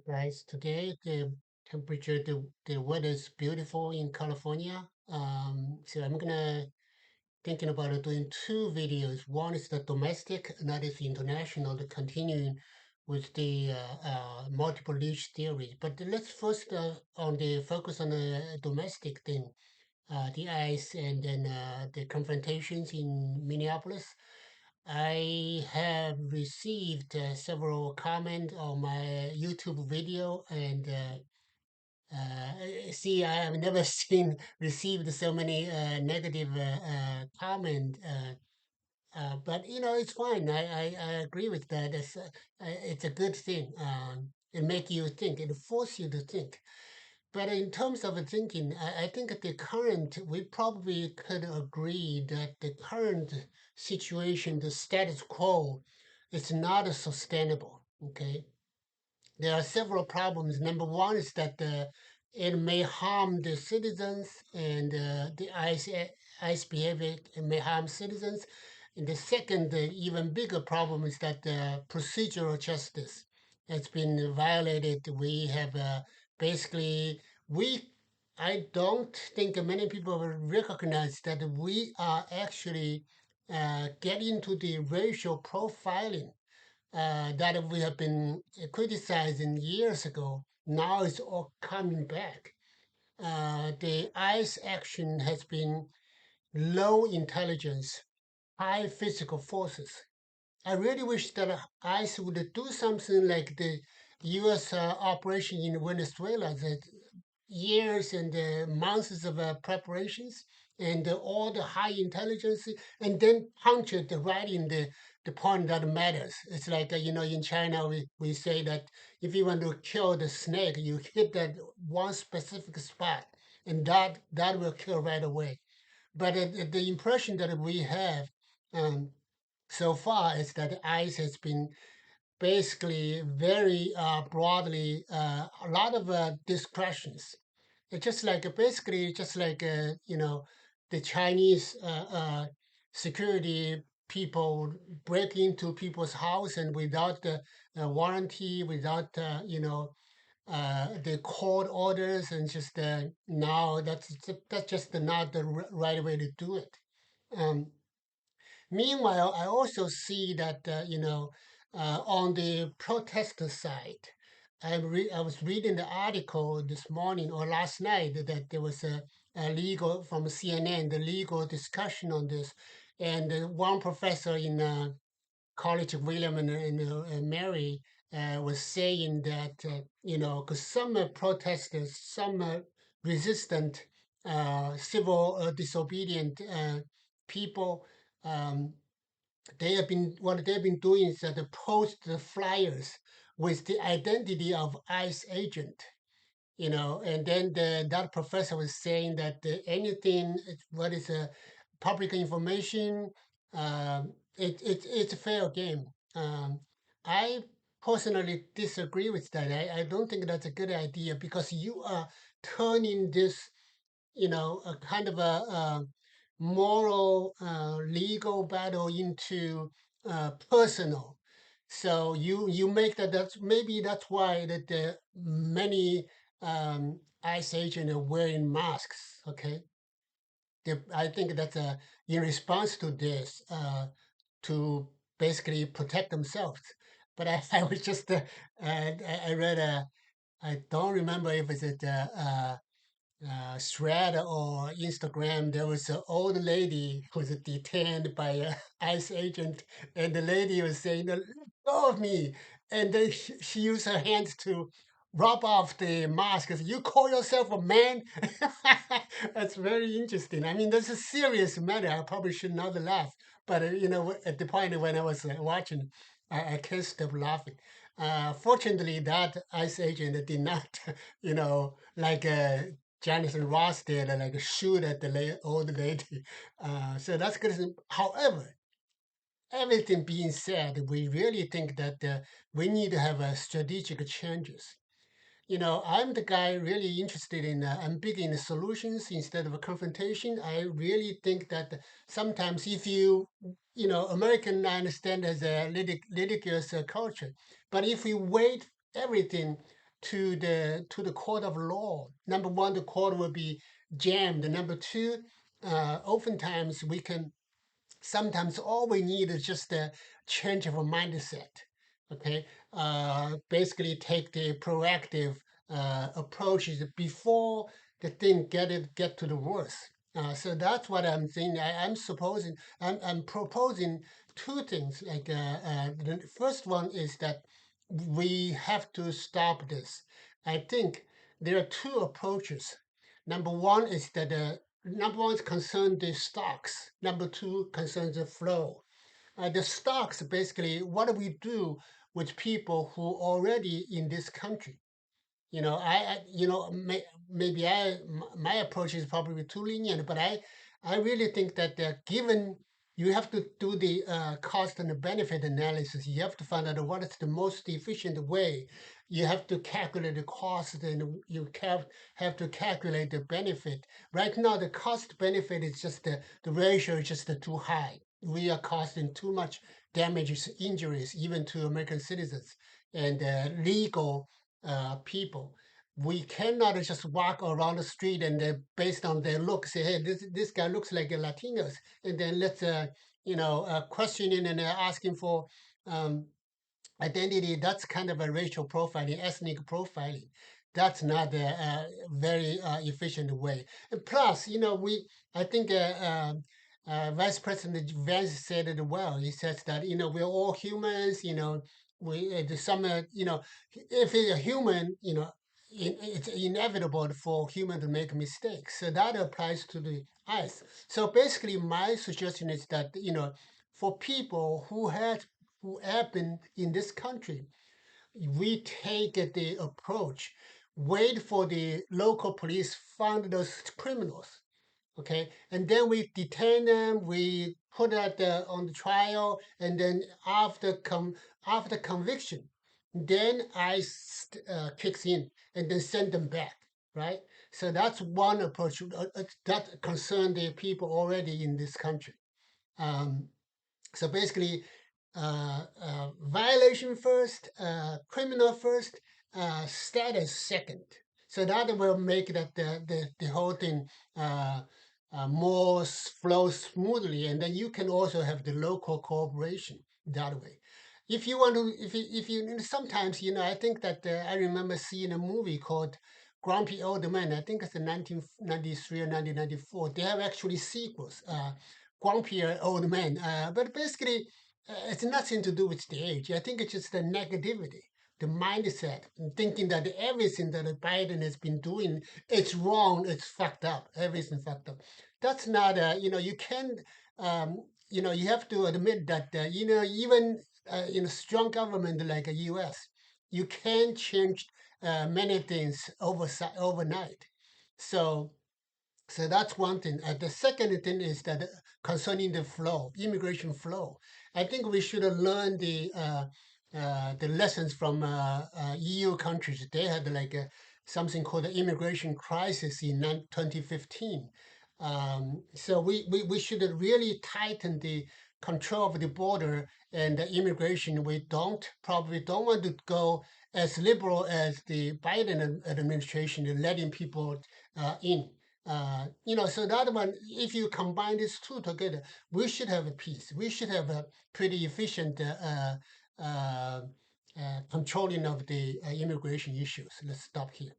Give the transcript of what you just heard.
Guys, today the weather is beautiful in California. So I'm gonna thinking about doing two videos. One is the domestic, another is international. The continuing with the multiple leash theory. But let's first on the focus on the domestic thing, the ICE and then the confrontations in Minneapolis. I have received several comments on my YouTube video, and see, I have never seen received so many negative comment. But it's fine. I agree with that. It's a good thing. It make you think. It force you to think. But in terms of thinking, I think the current, we probably could agree that the current situation, the status quo, is not sustainable. Okay, there are several problems. Number one is that it may harm the citizens, and the ICE behavior may harm citizens. And the second, even bigger problem is that procedural justice has been violated. We have basically, we, I don't think many people will recognize that we are actually getting into the racial profiling that we have been criticizing years ago. Now it's all coming back. The ICE action has been low intelligence, high physical forces. I really wish that ICE would do something like the U.S. Operation in Venezuela, that years and months of preparations and all the high intelligence, and then punch it right in the point that matters. It's like, in China, we say that if you want to kill the snake, you hit that one specific spot, and that will kill right away. But the impression that we have um, so far is that ICE has been basically very broadly a lot of discretions. It's just like basically just like the Chinese security people break into people's house and without the warranty, without the court orders, and just now that's just not the right way to do it. Um, Meanwhile, I also see that on the protester side, I was reading the article this morning or last night that there was a legal from CNN, the legal discussion on this, and one professor in College of William and Mary was saying that because some protesters, some resistant, civil disobedient people. Um, what they've been doing is that they post the flyers with the identity of ICE agent, and then that professor was saying that anything what is public information, it's a fair game. I personally disagree with that. I don't think that's a good idea because you are turning this a kind of a moral, legal battle into personal. So you make that. That's why that the many ICE agents are wearing masks. Okay, I think that's in response to this to basically protect themselves. But I was just I read I don't remember if it's thread or Instagram, there was an old lady who was detained by a ICE agent, and the lady was saying, "Let go of me," and then she used her hands to rub off the mask. Said, "You call yourself a man?" That's very interesting. I mean, that's a serious matter. I probably should not laugh, but at the point when I was watching, I can't stop laughing. Fortunately, that ICE agent did not, like Jonathan Ross did, like shoot at the old lady. So that's good. However, everything being said, we really think that we need to have strategic changes. I'm the guy really interested in, I'm big in solutions instead of a confrontation. I really think that sometimes if American I understand as a ridiculous culture, but if we wait everything to the court of law. Number one, the court will be jammed. Number two, oftentimes we can sometimes all we need is just a change of a mindset. Okay, basically take the proactive approaches before the thing get to the worst. So that's what I'm saying. I'm supposing I'm proposing two things. Like the first one is that we have to stop this. I think there are two approaches. Number one is that number one is concern the stocks. Number two concerns the flow. The stocks basically what do we do with people who already in this country? Maybe my approach is probably too lenient, but I really think that given you have to do the cost and the benefit analysis, you have to find out what is the most efficient way. You have to calculate the cost and have to calculate the benefit. Right now, the cost benefit is just the ratio is just too high. We are causing too much damages, injuries, even to American citizens and legal people. We cannot just walk around the street and based on their look say, hey, this guy looks like a Latinos, and then let's questioning and asking for um, identity. That's kind of a racial profiling, ethnic profiling. That's not a very efficient way. And plus, I think Vice President Vance said it well. He says that we're all humans. We some if it's a human, it's inevitable for human to make mistakes. So that applies to the eyes. So basically, my suggestion is that for people who have been in this country, we take the approach, wait for the local police find those criminals, okay, and then we detain them, we put that on the trial, and then after conviction, then ICE kicks in and then send them back, right? So that's one approach that concern the people already in this country. Um, so basically, violation first, criminal first, status second. So that will make that the whole thing more flow smoothly, and then you can also have the local cooperation that way. If you want to, if you sometimes I think that I remember seeing a movie called Grumpy Old Man. I think it's in 1993 or 1994. They have actually sequels. Grumpier old man. But basically, it's nothing to do with the age. I think it's just the negativity, the mindset, and thinking that everything that Biden has been doing, it's wrong, it's fucked up, everything fucked up. That's not, you can, you have to admit that, even in a strong government like a U.S., you can change many things overnight. So, so that's one thing. The second thing is that concerning the flow, immigration flow. I think we should learn the lessons from EU countries. They had like something called the immigration crisis in 2015. So we should really tighten the control of the border and the immigration. We probably don't want to go as liberal as the Biden administration in letting people in. So that one, if you combine these two together, we should have a peace. We should have a pretty efficient uh, controlling of the immigration issues. Let's stop here.